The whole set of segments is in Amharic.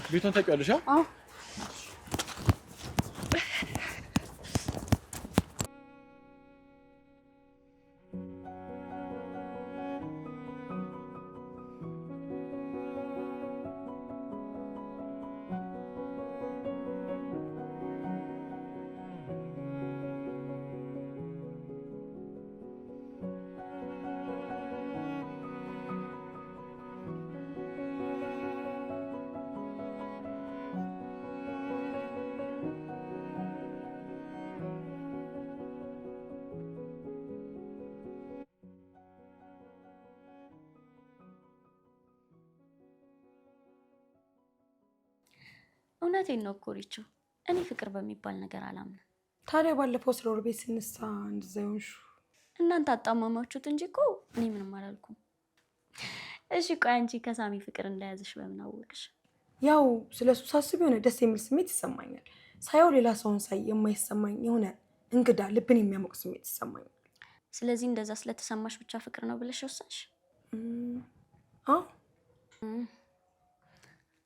ቤቱን ታውቂዋለሽ? አዎ እውነቴን ነው እኮ ሪቹ፣ እኔ ፍቅር በሚባል ነገር አላምንም። ታዲያ ባለፈው ስለ ወር ቤት ስንሳ እንደዛ ይሆንሽ? እናንተ አጣማማችሁት እንጂ እኮ እኔ ምንም አላልኩም። እሺ ቆይ አንቺ ከሳሚ ፍቅር እንደያዘሽ በምን አወቅሽ? ያው ስለሱ ሳስብ የሆነ ደስ የሚል ስሜት ይሰማኛል። ሳየው ሌላ ሰውን ሳይ የማይሰማኝ የሆነ እንግዳ ልብን የሚያሞቅ ስሜት ይሰማኛል። ስለዚህ እንደዛ ስለተሰማሽ ብቻ ፍቅር ነው ብለሽ ወሰንሽ? አዎ።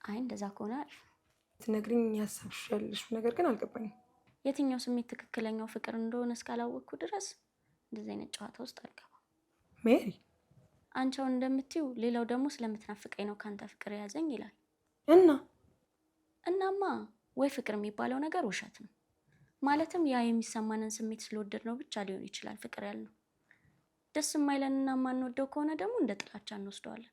አይ እንደዛ ከሆነ አሪፍ። ትነግሪኝ ያሰብሽ ያለሽ ነገር ግን አልገባኝም። የትኛው ስሜት ትክክለኛው ፍቅር እንደሆነ እስካላወቅኩ ድረስ እንደዚህ አይነት ጨዋታ ውስጥ አልገባም። ሜሪ፣ አንቺው እንደምትይው ሌላው ደግሞ ስለምትናፍቀኝ ነው ካንተ ፍቅር ያዘኝ ይላል። እናማ ወይ ፍቅር የሚባለው ነገር ውሸት ነው። ማለትም ያ የሚሰማንን ስሜት ስለወደድ ነው ብቻ ሊሆን ይችላል ፍቅር ያልነው። ደስ የማይለንና የማንወደው ከሆነ ደግሞ እንደ ጥላቻ እንወስደዋለን።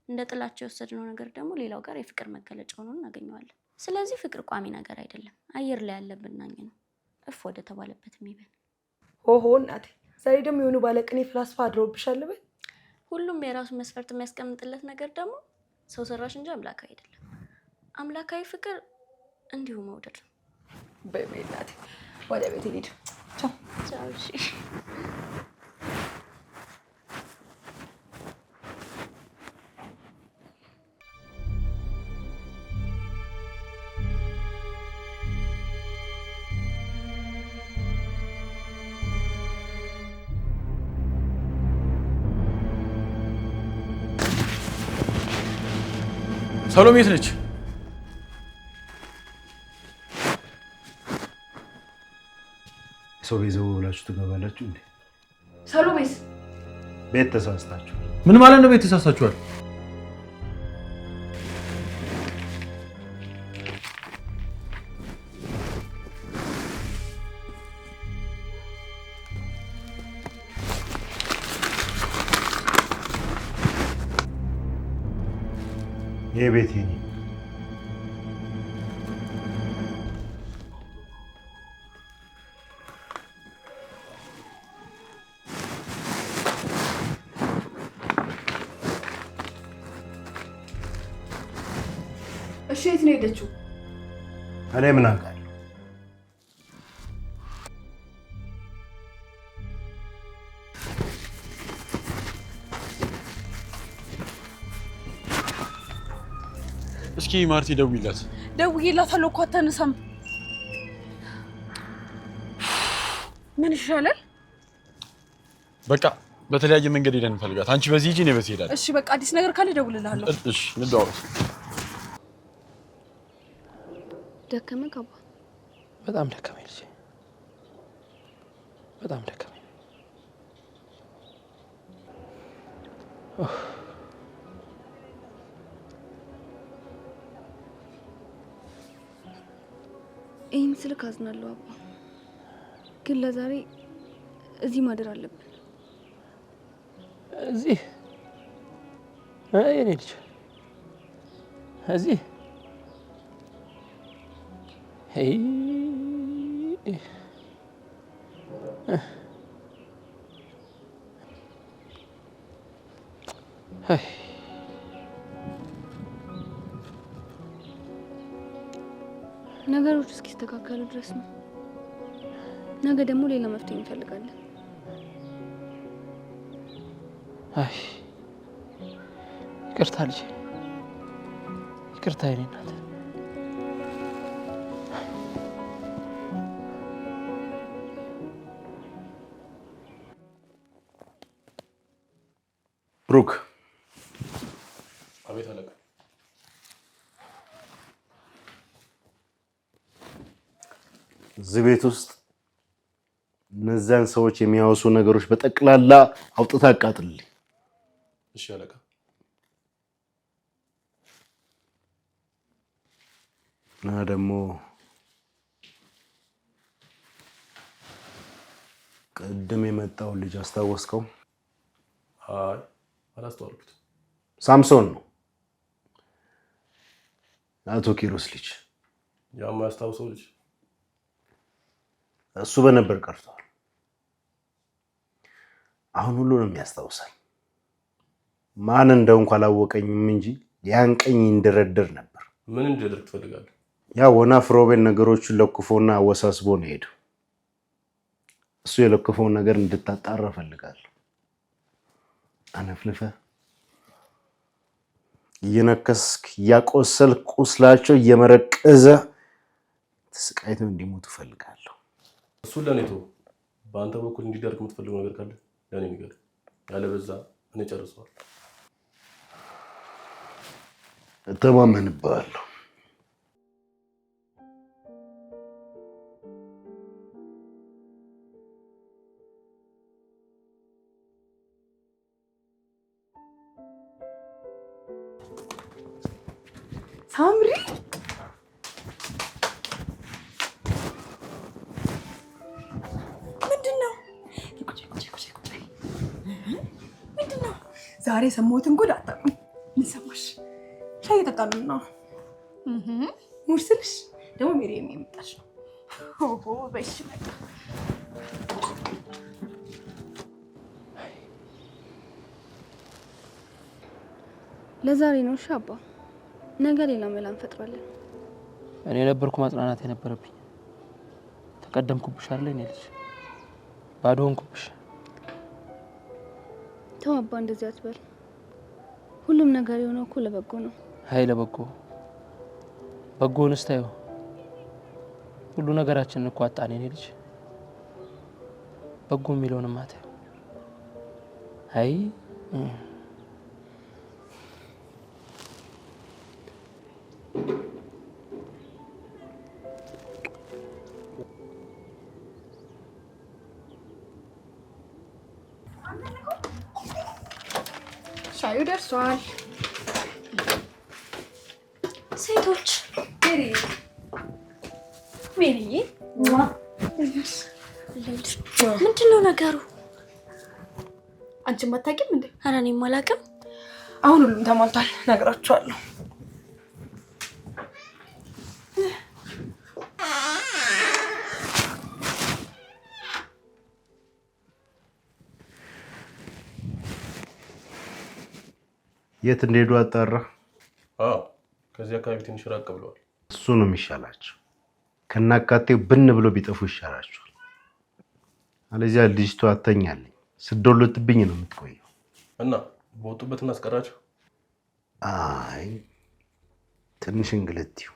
እንደ ጥላቻ የወሰድነው ነገር ደግሞ ሌላው ጋር የፍቅር መገለጫ ሆኖ እናገኘዋለን። ስለዚህ ፍቅር ቋሚ ነገር አይደለም፣ አየር ላይ ያለ ብናኝ ነው። እፍ ወደ ተባለበት የሚበል። ኦሆ እናቴ፣ ዛሬ ደግሞ የሆኑ ባለቅኔ ፍላስፋ አድሮብሻል በል። ሁሉም የራሱ መስፈርት የሚያስቀምጥለት ነገር ደግሞ ሰው ሰራሽ እንጂ አምላካዊ አይደለም። አምላካዊ ፍቅር እንዲሁ መውደድ ነው። በይ እናቴ፣ ወደ ቤት ሂድ። ቻው ቻው። እሺ ሰሎሜ የት ነች? ሰው ቤት ዘው ብላችሁ ትገባላችሁ እንዴ? ሰሎሜስ ቤት ተሳስታችሁ። ምን ማለት ነው ቤት ተሳስታችኋል? ይሄ ቤት የኔ እሺ፣ የት ነው ሄደችው? እኔ ምን አውቃለሁ? እስኪ ማርቲ ደውይላት። ደውዬላታለሁ እኮ አታነሳም። ምን ይሻላል? በቃ በተለያየ መንገድ ሄደን እንፈልጋት። አንቺ በዚህ ሂጂ፣ እኔ በዚህ እሄዳለሁ። እሺ በቃ አዲስ ነገር ካለ እደውልልሃለሁ። እሺ እንደዋወል። ደከመህ ካባ? በጣም ደከመኝ ልጄ፣ በጣም ደከመኝ። ይህን ስልክ አዝናለሁ አባ፣ ግን ለዛሬ እዚህ ማደር አለብን። እዚህ የኔ ልጅ እዚህ ነገሮች እስኪስተካከሉ ድረስ ነው። ነገ ደግሞ ሌላ መፍትሄ እንፈልጋለን። አይ ይቅርታ ልጄ፣ ይቅርታ የኔ እናት። ብሩክ። አቤት አለቃ። እዚህ ቤት ውስጥ እነዛን ሰዎች የሚያወሱ ነገሮች በጠቅላላ አውጥታ አቃጥልልኝ። እሺ አለቃ። እና ደግሞ ቅድም የመጣው ልጅ አስታወስከው? አይ አላስተዋልኩት። ሳምሶን ነው፣ አቶ ኪሮስ ልጅ። ያማ ያስታውሰው ልጅ እሱ በነበር ቀርቷል። አሁን ሁሉንም ያስታውሳል። ማን እንደሆንኩ አላወቀኝም እንጂ ያንቀኝ እንደረደር ነበር። ምን እንዲያደርግ ትፈልጋለህ? ያ ወናፍ ሮቤል ነገሮችን ለክፎና አወሳስቦ ነው ሄደው። እሱ የለክፈውን ነገር እንድታጣራ ፈልጋለሁ። አነፍልፈ እየነከስክ እያቆሰልክ ቁስላቸው እየመረቀዘ ተስቃይተው እንዲሞቱ ፈልጋለሁ። እሱን ለኔ ተው። በአንተ በኩል እንዲደርግ የምትፈልገው ነገር ካለ ለኔ ንገር። ያለበዛ እኔ ጨርሰዋል። እተማመንብሃለሁ። ሳምሪ ምንድነው? ምንድነው? ዛሬ የሰማሁትን ጉድ አታውቅም። ምን ሰማሽ? ሻይ እየጠጣን ነው። ሙር ስልሽ ደግሞ ሜሪ የመጣች ነው። ኦሆ በሽ መጣ። ለዛሬ ነው እሺ አባ። ነገ ሌላ መላ እንፈጥራለን። እኔ ነበርኩ ማጽናናት የነበረብኝ። ተቀደምኩብሽ አይደል? እኔ ልጅ ባዶ ሆንኩብሽ። ተው አባ እንደዚህ አትበል። ሁሉም ነገር የሆነው እኮ ለበጎ ነው። አይ ለበጎ በጎንስ ታዩ። ሁሉ ነገራችንን እኮ አጣን። እኔ ልጅ በጎ የሚለውንም አታዩ። አይ ሻዩ ደርሷል። ሴቶች ሜሪዬ ምንድን ነው ነገሩ? አንቺም አታውቂም እንዴ? ኧረ እኔም አላውቅም። አሁን ሁሉም ተሟልቷል፣ እነግራችኋለሁ። የት እንደሄዱ አጣራ? አዎ ከዚህ አካባቢ ትንሽ ራቅ ብለዋል። እሱ ነው የሚሻላቸው። ከናካቴው ብን ብሎ ቢጠፉ ይሻላቸዋል። አለዚያ ልጅቷ አተኛለኝ ስዶልትብኝ ነው የምትቆየው። እና በወጡበት እናስቀራቸው? አይ ትንሽ እንግልትዩ፣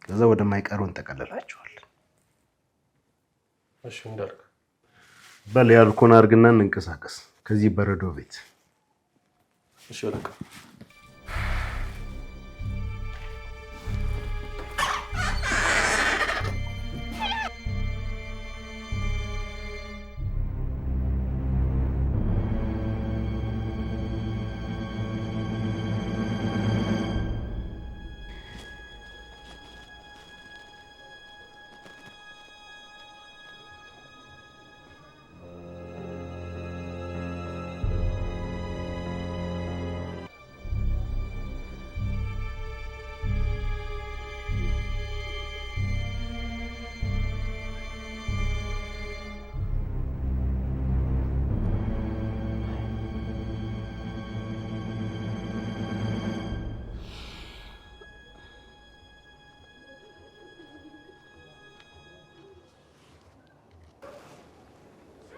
ከዛ ወደማይቀረው እንጠቀልላቸዋለን። እሺ እንዳልክ በል ያልኩን አድርግና እንንቀሳቀስ ከዚህ በረዶ ቤት። እሺ አለቃ።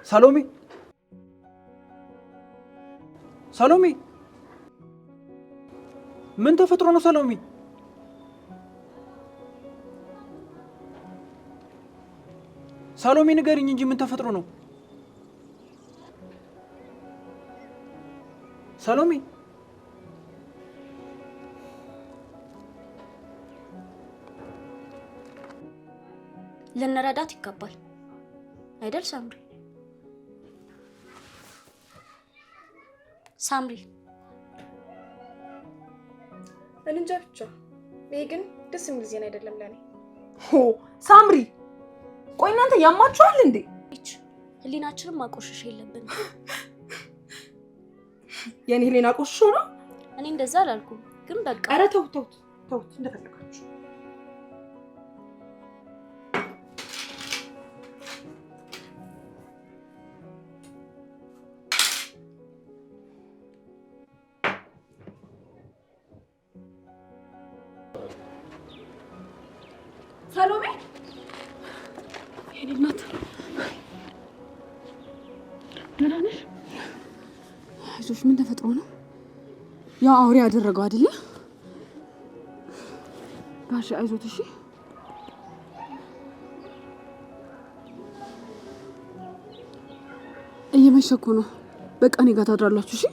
ሰሎሜ ሰሎሜ፣ ምን ተፈጥሮ ነው ሰሎሜ? ሰሎሜ ንገሪኝ እንጂ ምን ተፈጥሮ ነው ሰሎሜ? ልንረዳት ይገባል አይደል ሳምሪ? ሳምሪ እንጃ ብቻ ይሄ ግን ደስ የሚል ዜና አይደለም ለኔ። ሳምሪ ቆይ እናንተ ያማችኋል እንዴ? ህሊናችንን ማቆሸሽ የለብንም። የኔ ህሊና ቆሽሾ ነው? እኔ እንደዛ አላልኩም፣ ግን በቃ ኧረ ተውት እንደፈለጋችሁ። ሰሎሜ የኔ እናት ደህና ነሽ? አይዞሽ። ምን ተፈጥሮ ነው? ያው አውሬ ያደረገው አይደለ? ጋሽ አይዞት እሺ። እየመሸ እኮ ነው። በቃ እኔ ጋር ታድራላችሁ እሺ?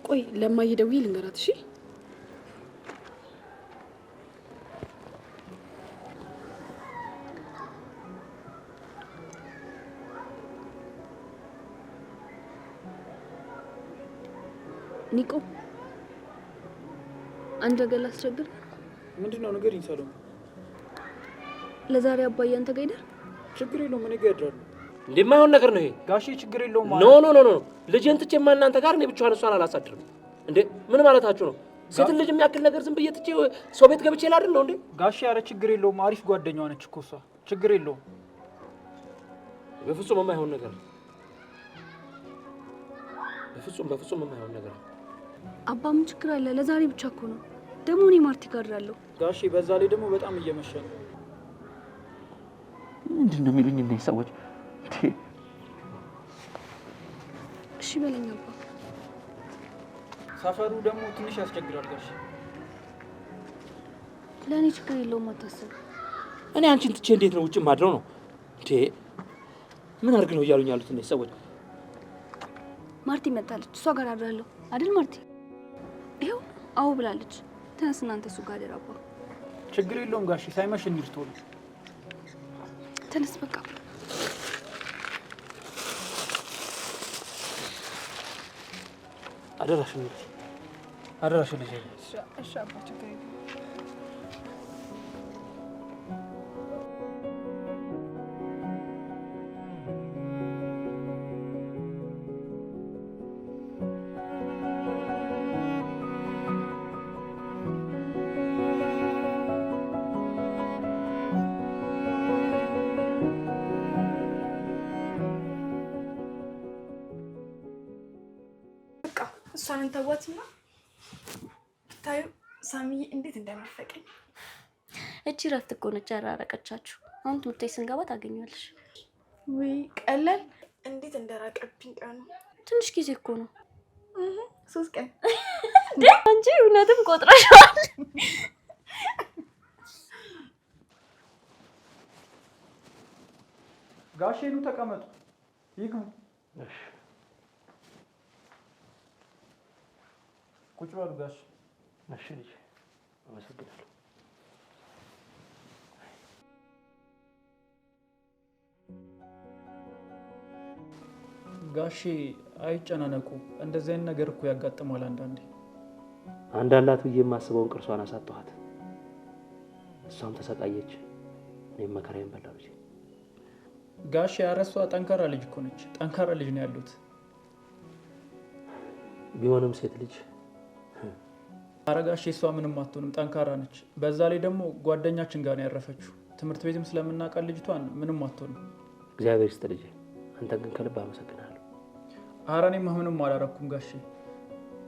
ቆይ ለማዬ ደውዬ ልንገራት እሺ? ኒቆ አንድ ነገር ላስቸግር። ምንድነው ነገር ይንሳለው? ለዛሬ አባዬ አንተ ጋር ይደር። ችግር የለውም እኔ ጋር ያድራሉ። እንደማይሆን ነገር ነው ይሄ ጋሼ። ችግር የለውም ማለት ኖ ልጄን ትቼማ እናንተ ጋር እኔ ብቻዋን እሷን አላሳድርም እንዴ? ምን ማለታችሁ ነው? ሴት ልጅ የሚያክል ነገር ዝም ብዬ ትቼ ሰው ቤት ገብቼ ላድር ነው እንዴ? ጋሼ ኧረ ችግር የለውም። አሪፍ ጓደኛዋ ነች እኮ እሷ። ችግር የለውም። በፍጹም የማይሆን ነገር ነው። በፍጹም የማይሆን ነገር ነው። አባ ምን ችግር አለ? ለዛሬ ብቻ እኮ ነው። ደግሞ እኔ ማርቲ ጋር አድራለሁ። ጋሼ በዛ ላይ ደግሞ በጣም እየመሸ ነው። ምንድነው የሚሉኝ እነዚህ ሰዎች? እሺ በለኝ አባ። ሰፈሩ ደግሞ ትንሽ ያስቸግራል ጋሼ። ለእኔ ችግር የለውም አታስብ። እኔ አንቺን ትቼ እንዴት ነው ውጭ ማድረው ነው እንዴ? ምን አድርግ ነው እያሉኝ ያሉት እነዚህ ሰዎች? ማርቲ መጣለች። እሷ ጋር አድራለሁ አይደል ማርቲ? ይኸው አዎ ብላለች። ተነስ እናንተ እሱ ጋር አደር አባ። ችግር የለውም ጋሼ። ሳይመሽ እንሂድ ቶሎ። ተነስ በቃ። አደራሽን ልጅ እሺ አባ ችግር የለውም። እሷን እንተዋትና ታዩ ሳሚዬ እንዴት እንደናፈቀኝ። እቺ ረፍት እኮ ነች ያራረቀቻችሁ። አሁን ትምህርት ቤት ስንገባ ታገኛለሽ። ወይ ቀለል እንዴት እንደራቀብኝ ቀኑ። ትንሽ ጊዜ እኮ ነው። 3 ቀን አንቺ እውነትም ቆጥረሻል። ጋሼ ኑ ተቀመጡ። ይግቡ። እሺ ቁጭ በሉ ጋሼ። እሺ ልጅ አመሰግናለሁ። ጋሼ አይጨናነቁ። እንደዚህ አይነት ነገር እኮ ያጋጥማል አንዳንዴ። አንድ አላት ብዬ የማስበውን ቅርሷን አሳጣኋት። እሷም ተሰቃየች፣ እኔም መከራዬን በላሁ። ልጅ ጋሼ ያረሷ ጠንካራ ልጅ እኮ ነች። ጠንካራ ልጅ ነው ያሉት። ቢሆንም ሴት ልጅ አረጋሽ እሷ ምንም አትሆንም፣ ጠንካራ ነች። በዛ ላይ ደግሞ ጓደኛችን ጋር ነው ያረፈችው። ትምህርት ቤትም ስለምናውቃት ልጅቷን ምንም አትሆንም። እግዚአብሔር ይስጥ ልጄ። አንተ ግን ከልብ አመሰግናለሁ። ኧረ እኔማ ምንም አላረኩም ጋሼ።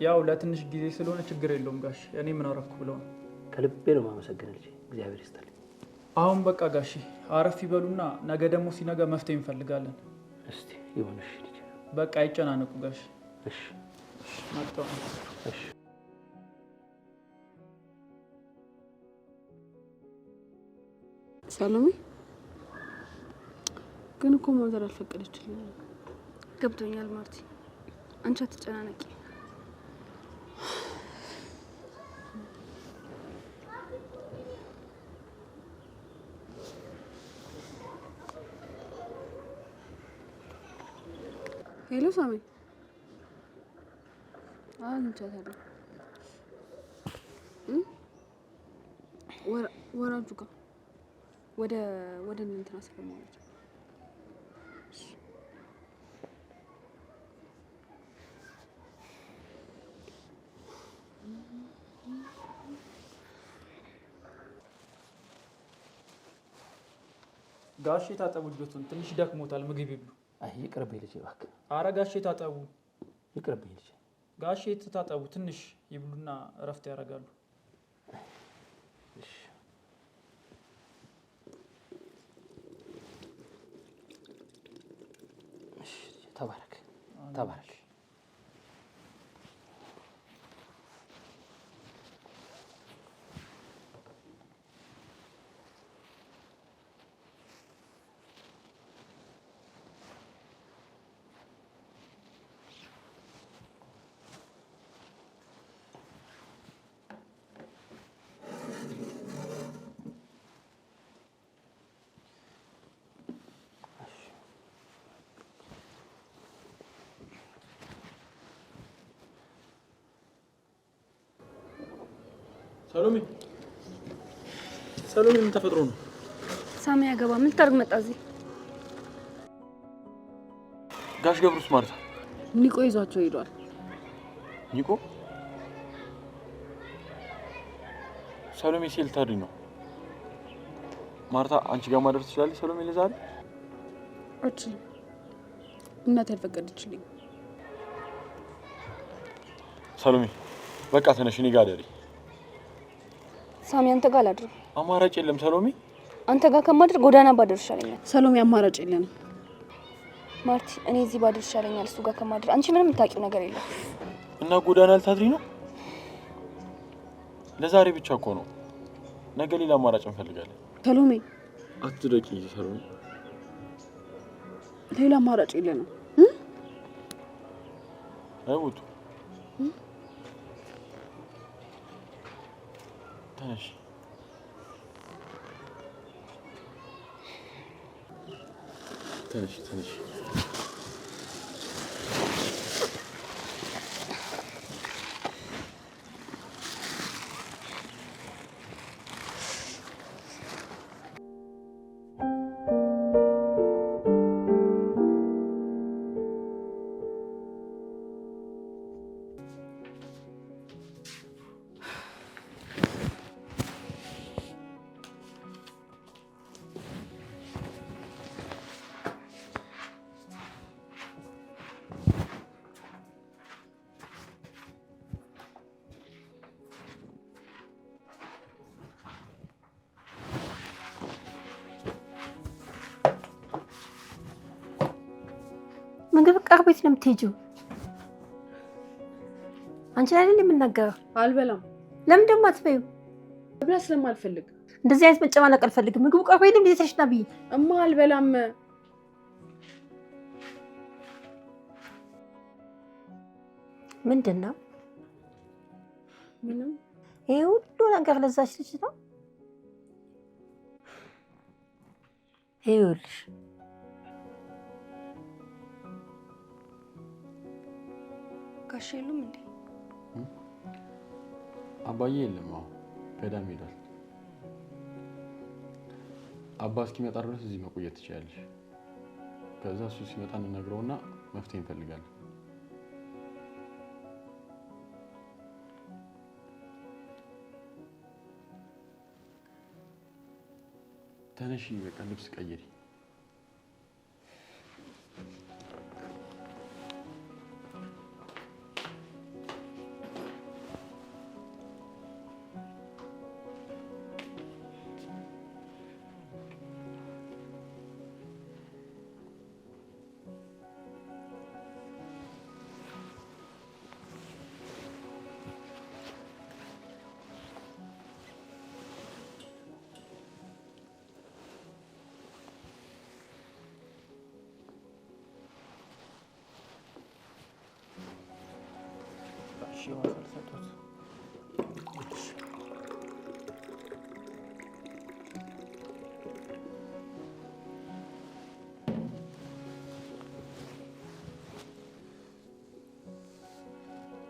ያው ለትንሽ ጊዜ ስለሆነ ችግር የለውም ጋሼ። እኔ ምን አረኩ ብለው ነው። ከልቤ ነው የማመሰግነው ልጄ። እግዚአብሔር ይስጥልኝ። አሁን በቃ ጋሼ አረፍ ይበሉና ነገ ደግሞ ሲነጋ መፍትሄ እንፈልጋለን። እስቲ ይሁንሽ ልጄ። በቃ አይጨናነቁ ጋሼ። እሺ መጣሁ። እሺ ሰሎሜ ግን እኮ ማዘር አልፈቀደችልኝም። ገብቶኛል ማርቲ፣ አንቺ አትጨናነቂ። ሄሎ ሳሚ አግኝቻታለሁ። ወራጁ ጋር ወደ እንትና ስለማለች ጋሼ ታጠቡ ልጆቱን ትንሽ ደክሞታል። ምግብ ይብሉ። አይ ይቅርብኝ ልጄ እባክህ። አረ ጋሼ ታጠቡ። ይቅርብኝ ልጄ። ጋሼ ታጠቡ ትንሽ ይብሉና እረፍት ያደርጋሉ። እሺ እሺ ተባረክ ተባረክ። ሰሎሜ ምን ተፈጥሮ ነው? ሳሚ ያገባ ምን ታርግ መጣ እዚህ? ጋሽ ገብሩስ ማርታ ኒቆ ይዟቸው ሄዷል። ኒቆ? ሰሎሜ ሲል ታሪ ነው። ማርታ አንቺ ጋር ማደር ትችላለች ሰሎሜ ለዛሬ? አልችልም። እናቴ አልፈቀደችልኝ። ሰሎሜ በቃ ተነሽ፣ እኔ ጋር አደሪ። ሳሚ አንተ ጋር አላድርም። አማራጭ የለም ሰሎሜ። አንተ ጋር ከማድር ጎዳና ባድር ይሻለኛል። ሰሎሜ አማራጭ የለንም። ማርቲ እኔ እዚህ ባድር ይሻለኛል እሱ ጋር ከማድር። አንቺ ምንም የምታውቂው ነገር የለም። እና ጎዳና ልታድሪ ነው? ለዛሬ ብቻ እኮ ነው። ነገ ሌላ አማራጭ እንፈልጋለን። ሰሎሜ አትደቂ ሰሎሜ። ሌላ አማራጭ የለንም። አይውጡ ተነሽ። ተነሽ ተነሽ። ምግብ ቀርቦ የት ነው የምትሄጂው? አንቺ ላይ አይደል የምናገረው? አልበላም። ለምን ደግሞ አትበይው? መብላት ስለማልፈልግ። እንደዚህ አይነት መጨማለቅ አልፈልግም። ምግቡ ቀርቦ የለም ቤተሽ ና ብዬ እማ አልበላም። ምንድን ነው ምንም። ይሄ ሁሉ ነገር ለዛች ልጅ ነው? ይኸውልሽ ጋሽ የሉም እንዴ? አባዬ የለም። አሁን ገዳም ሄዷል። አባ እስኪመጣ ድረስ እዚህ መቆየት ትችያለሽ። ከዛ እሱ ሲመጣ እንነግረውና መፍትሄ እንፈልጋለን። ተነሺ፣ በቃ ልብስ ቀይሪ።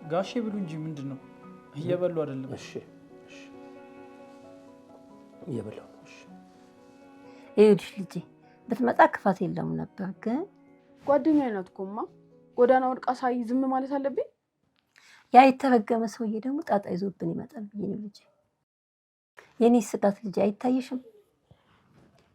ጋሼ ብሉ እንጂ ምንድን ነው? እየበሉ አይደለም? እሺ እየበላሁ ነው። እሺ ይኸውልሽ ልጄ ብትመጣ ክፋት የለውም ነበር፣ ግን ጓደኛዬ ናት እኮ እማ። ጎዳና ወድቃ ሳይ ዝም ማለት አለብኝ? ያ የተረገመ ሰውዬ ደግሞ ጣጣ ይዞብን ይመጣል ብዬ ነው ልጄ። የኔ ስጋት ልጄ አይታይሽም?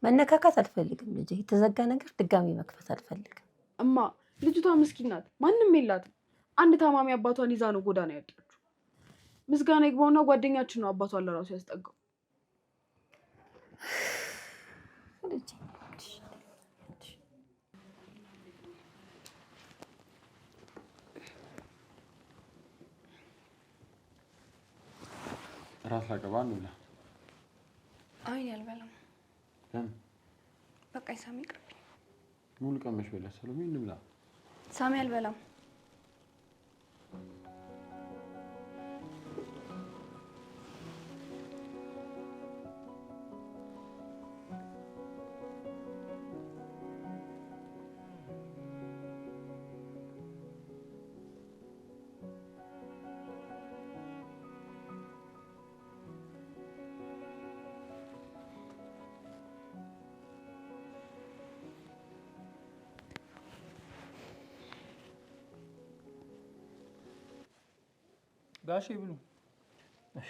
መነካካት አልፈልግም ልጄ። የተዘጋ ነገር ድጋሚ መክፈት አልፈልግም። እማ ልጅቷ ምስኪን ናት፣ ማንም የላትም። አንድ ታማሚ አባቷን ይዛ ነው ጎዳና ያወጣችው። ምስጋና ይግባውና ጓደኛችን ነው አባቷን ለራሱ ያስጠጋው። ራስ ላቀባ እንብላ። አይ አልበላም። ለምን? በቃ ሳሚ ይቅርብኝ። ሙሉ ቀመሽ በላ ሰሎሜ እንብላ። ሳሚ አልበላም። ጋሼ ብሉ። እሺ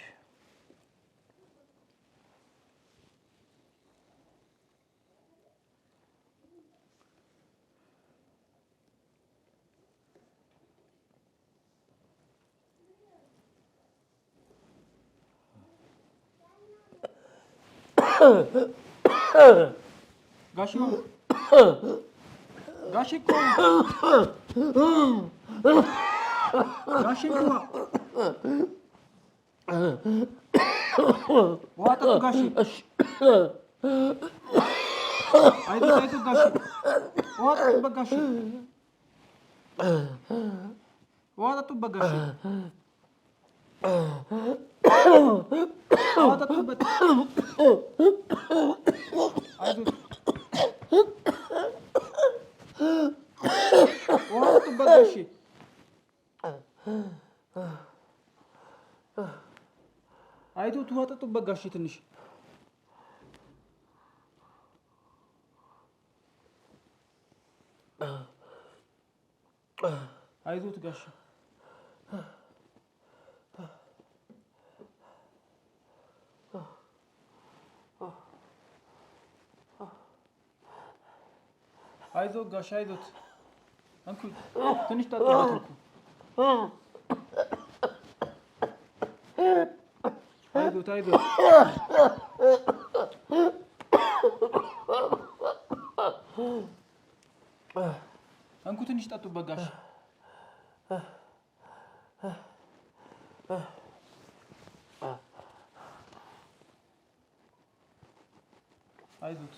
ጋሼ ጋሼ እኮ ጋሼ እኮ ውሃ ጠጡ ጋሼ። አይዞት ጋሼ፣ ውሃ ጠጡበት ጋሼ፣ ውሃ ጠጡበት ጋሼ፣ ውሃ ጠጡበት። አይዞት ውሃ ጠጡበት ጋሼ። አይዞት ውሃ ጠጡበት ጋሼ ትንሽ። አይዞት ጋሼ። አይዞት ጋሼ አይዞት። እንኩ ትንሽ ጠጡበት እንኩ። አይዞት አይዞት። እንኩ ትንሽ ጠጡበት ጋሼ። አይዞት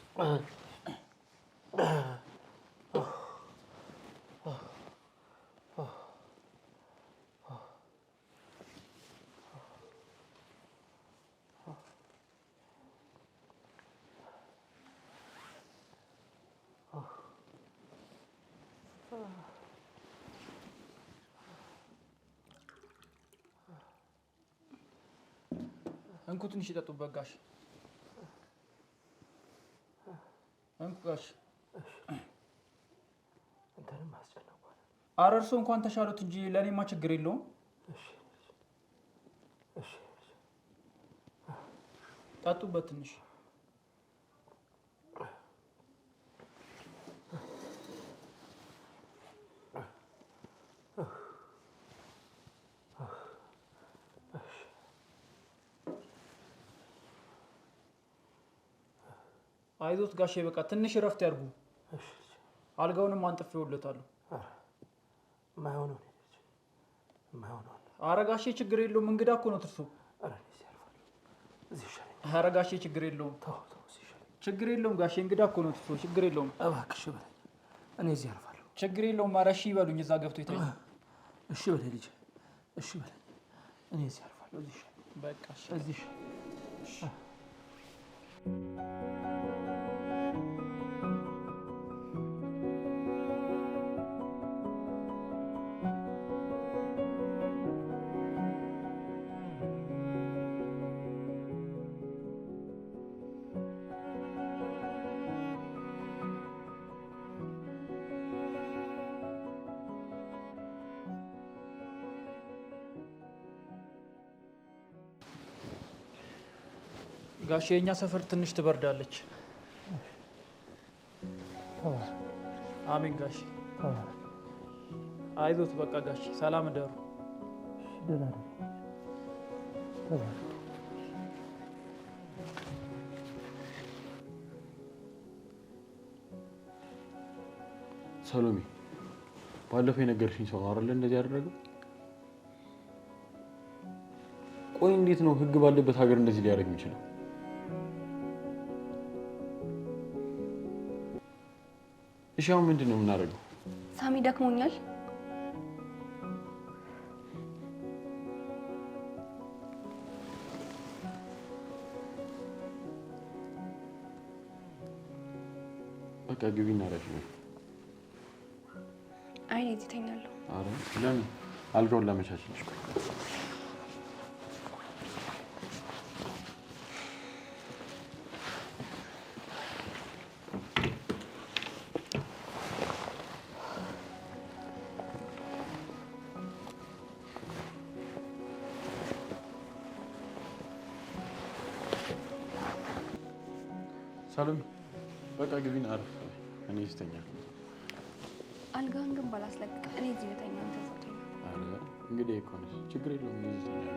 እንኩ ትንሽ ይጠጡበት ጋሼ። እንኩ ጋሼ። እንትንም አስጨነቋል። ኧረ እርሶ እንኳን ተሻሉት እንጂ ለእኔማ ችግር የለውም። ጠጡበት ትንሽ። አይዞት ጋሼ በቃ ትንሽ እረፍት ያድርጉ። አልጋውንም አንጥፌውለታለሁ። ማይሆነው ኧረ ጋሼ ችግር የለውም። እንግዳ እኮ ነው እርሶ። ኧረ ጋሼ ችግር የለውም። ችግር የለውም ጋሼ፣ እንግዳ እኮ ነው እርሶ። ችግር የለውም። እባክሽ በለኝ፣ እኔ እዚህ አርፋለሁ። ችግር የለውም። ኧረ እሺ ይበሉኝ፣ እዛ ገብቶ ይተኛል። እሺ በለኝ ልጄ፣ እሺ በለኝ፣ እኔ እዚህ አርፋለሁ። እዚህ በቃ እዚህ ጋሼ የኛ ሰፈር ትንሽ ትበርዳለች። አሜን ጋሼ። አይዞት በቃ ጋሼ። ሰላም እደሩ። ሰሎሜ ባለፈው የነገርሽኝ ሰው ነው አይደል እንደዚህ ያደረገው? ቆይ እንዴት ነው ህግ ባለበት ሀገር እንደዚህ ሊያደርግ የሚችለው? እሺ አሁን ምንድን ነው የምናደርገው? ሳሚ ደክሞኛል። በቃ ግቢ እናረፍ ነው። አይኔ እተኛለሁ። አረ ለምን አልጋውን ላመቻችልሽ። ሰሎሜ በቃ ግቢና አረፍ። እኔ እስተኛለሁ። አልጋህን ግን ባላስለቅቅ እኔ እዚህ ልተኛ፣ አንተ እዛው ተኛ። አረ እንግዲህ እኮ ነሽ፣ ችግር የለውም። እኔ እስተኛለሁ።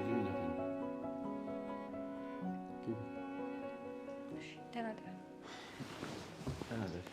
ግቢ። እሺ ደህና ደህና ደህና ደህና።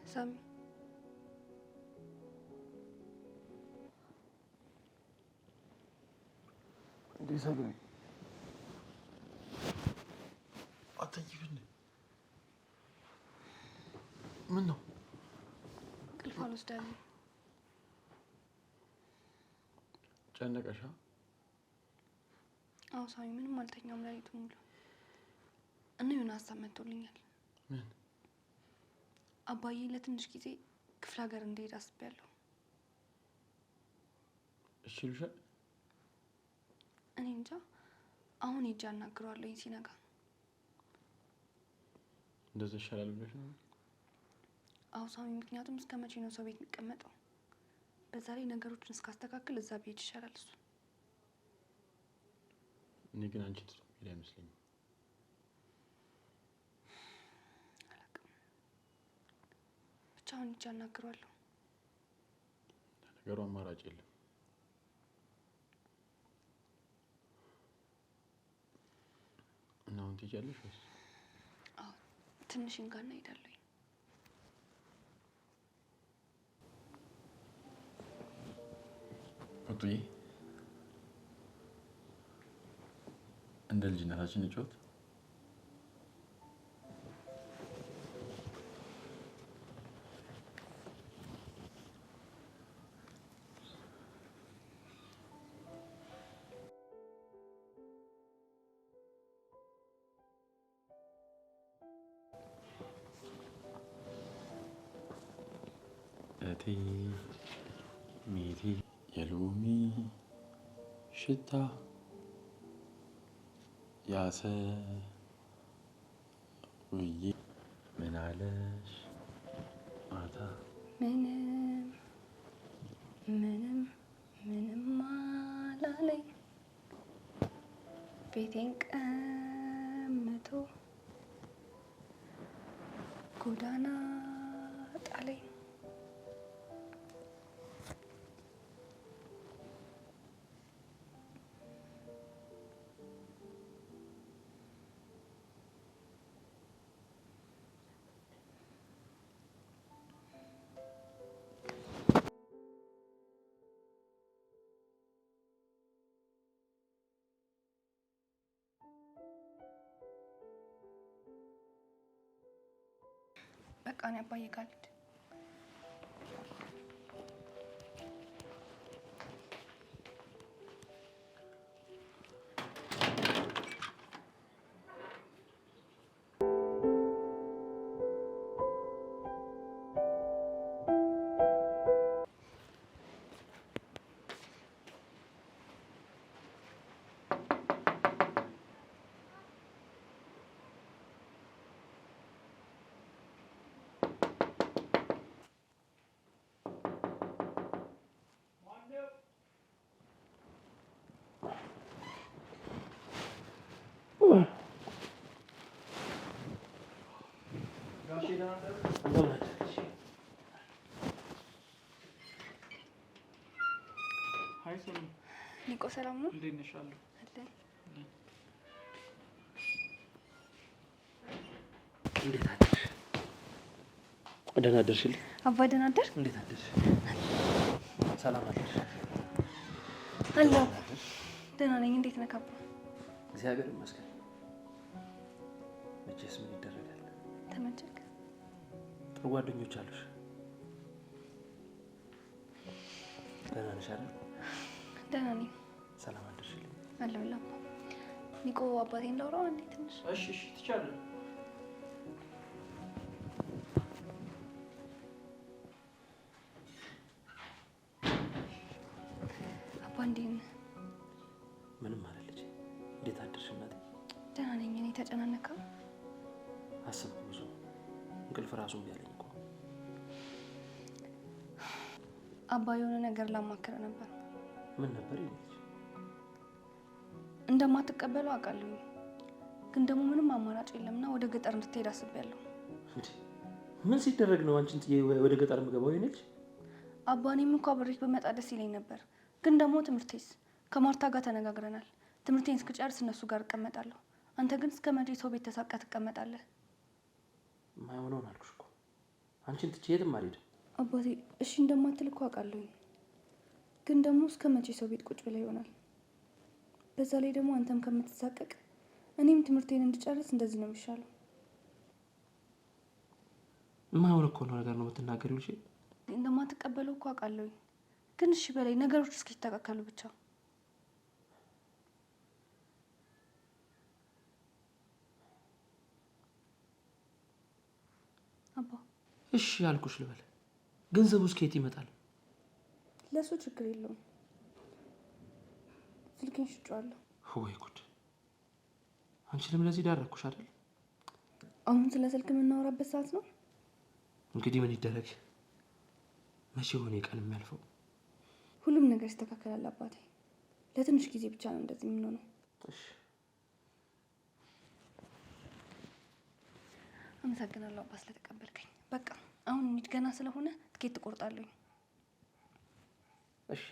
ሳሚ እንዴ ሰሎሜ አትተኝም? ምን ነው? እንቅልፍ አልወስዳለኝ። ጨነቀሻ? አዎ ሳሚ፣ ምንም አልተኛም ሌሊቱን ሙሉ እና የሆነ ሀሳብ መጥቶልኛል። ምን? አባዬ ለትንሽ ጊዜ ክፍለ ሀገር እንደሄድ አስቤያለሁ። እሺ ይሉሻል? እኔ እንጃ። አሁን ሄጄ አናግረዋለሁኝ ሲነጋ። እንደዛ ይሻላል ብለሽ ነው? አዎ ሳሚ፣ ምክንያቱም እስከ መቼ ነው ሰው ቤት የሚቀመጠው? በዛ ላይ ነገሮችን እስካስተካክል እዛ ብሄድ ይሻላል እሱ። እኔ ግን አንቺ ትቶ ሄድ አይመስለኝም። አላውቅም፣ ብቻ አሁን ሄጄ አናግረዋለሁ። ለነገሩ አማራጭ የለም። እና አሁን ትሄጃለሽ ወይስ? አዎ ትንሽ እንጋና እሄዳለሁ። ቁጡዬ እንደ ልጅነታችን እንጫወት። እቴ ሜቴ የሎሚ ሽታ ያሰ ውዬ ምን አለሽ ማታ? ምንም ምንም ምንም አላለኝ፣ ቤቴን ቀምቶ ጎዳና ጣለኝ። በቃ እኔ አባዬ ጋር ልሂድ። ሀይ ሰላም ኒቆ ሰላም ነው? እንዴት ነሽ? አለሁ። እንዴት አደርሽ? ደህና አደርሽልኝ? አባ ደህና አደር? እንዴት አደርሽ? ሰላም አደርሽ? አለሁ። ደህና ነኝ። እንዴት ነህ አባ? እግዚአብሔር ይመስገን። መቼስ ምን ይደረጋል? ተመቸክ? ጥሩ ጓደኞች አሉሽ? ደህና ነሽ አይደል? ደህና ነኝ። ሰላም አደርሽልኝ? አለሁ። ኒቆ አባቴን ላውራው አንዴ ትንሽ? እሺ ትቻለህ። አባ እንዴት ነህ? ምንም ማለት ልጅ። እንዴት አደርሽ እናቴ? ደህና ነኝ። እኔ ተጨናነካ? አስብኩ ብዙ። እንቅልፍ ራሱ እምቢ አለኝ እኮ። አባ የሆነ ነገር ላማክረ ነበር። ምን ነበር ይልኝ? እንደማትቀበለው አውቃለሁ፣ ግን ደግሞ ምንም አማራጭ የለምና ወደ ገጠር እንድትሄድ አስቤያለሁ። ምን ሲደረግ ነው አንቺን ጥዬ ወደ ገጠር የምገባው? ይነች አባ እኔም እንኳ አብሬክ በመጣ ደስ ይለኝ ነበር፣ ግን ደግሞ ትምህርቴስ? ከማርታ ጋር ተነጋግረናል። ትምህርቴን እስክጨርስ እነሱ ጋር እቀመጣለሁ። አንተ ግን እስከ መቼ ሰው ቤት ተሳቀህ ትቀመጣለህ? የማይሆነውን አልኩሽ እኮ። አንቺን ትቼ የትም አልሄድም። አባቴ እሺ እንደማትል እኮ አውቃለሁ፣ ግን ደግሞ እስከ መቼ ሰው ቤት ቁጭ ብለህ ይሆናል? በዛ ላይ ደግሞ አንተም ከምትሳቀቅ እኔም ትምህርቴን እንድጨርስ እንደዚህ ነው የሚሻለው። የማይሆን እኮ ነው ነገር ነው የምትናገሪው ልጄ። እንደማትቀበለው እኮ አውቃለሁ፣ ግን እሺ በላይ ነገሮች እስኪስተካከሉ ብቻ። አባ እሺ አልኩሽ ልበል። ገንዘቡ እስከየት ይመጣል? ለሱ ችግር የለውም፣ ስልኬን ሽጬዋለሁ። ወይ ጉድ! አንቺንም ለዚህ ዳረኩሽ አይደል? አሁን ስለ ስልክ የምናወራበት ሰዓት ነው። እንግዲህ ምን ይደረግ? መቼ ሆነ ቀን የሚያልፈው? ሁሉም ነገር ይስተካከላል አባቴ። ለትንሽ ጊዜ ብቻ ነው እንደዚህ የምንሆነው። እሺ አመሰግናለሁ አባ ስለተቀበልከኝ። በቃ አሁን እንሂድ፣ ገና ስለሆነ ትኬት ትቆርጣለሁ። እሺ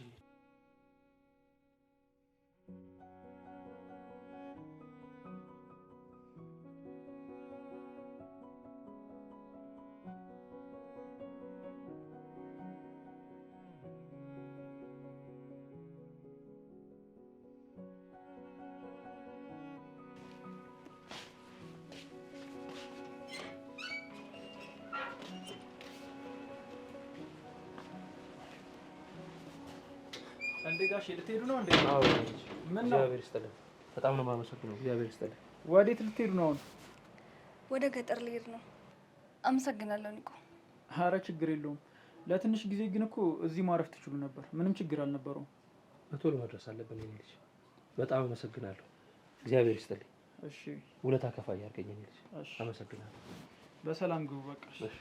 እንዴ ጋሼ ልትሄዱ ነው እንዴ? አዎ። ምን ነው? እግዚአብሔር ይስጥልኝ። በጣም ነው የማመሰግነው። እግዚአብሔር ይስጥልኝ። ወዴት ልትሄዱ ነው አሁን? ወደ ገጠር ልሄድ ነው። አመሰግናለሁ ኒቆ። ኧረ ችግር የለውም። ለትንሽ ጊዜ ግን እኮ እዚህ ማረፍ ትችሉ ነበር። ምንም ችግር አልነበረውም። በቶሎ መድረስ አለብን የኔ ልጅ። በጣም አመሰግናለሁ። እግዚአብሔር ይስጥልኝ። እሺ ውለታ ከፋይ ያድርገኝ የኔ ልጅ። እሺ አመሰግናለሁ። በሰላም ግቡ በቃ። እሺ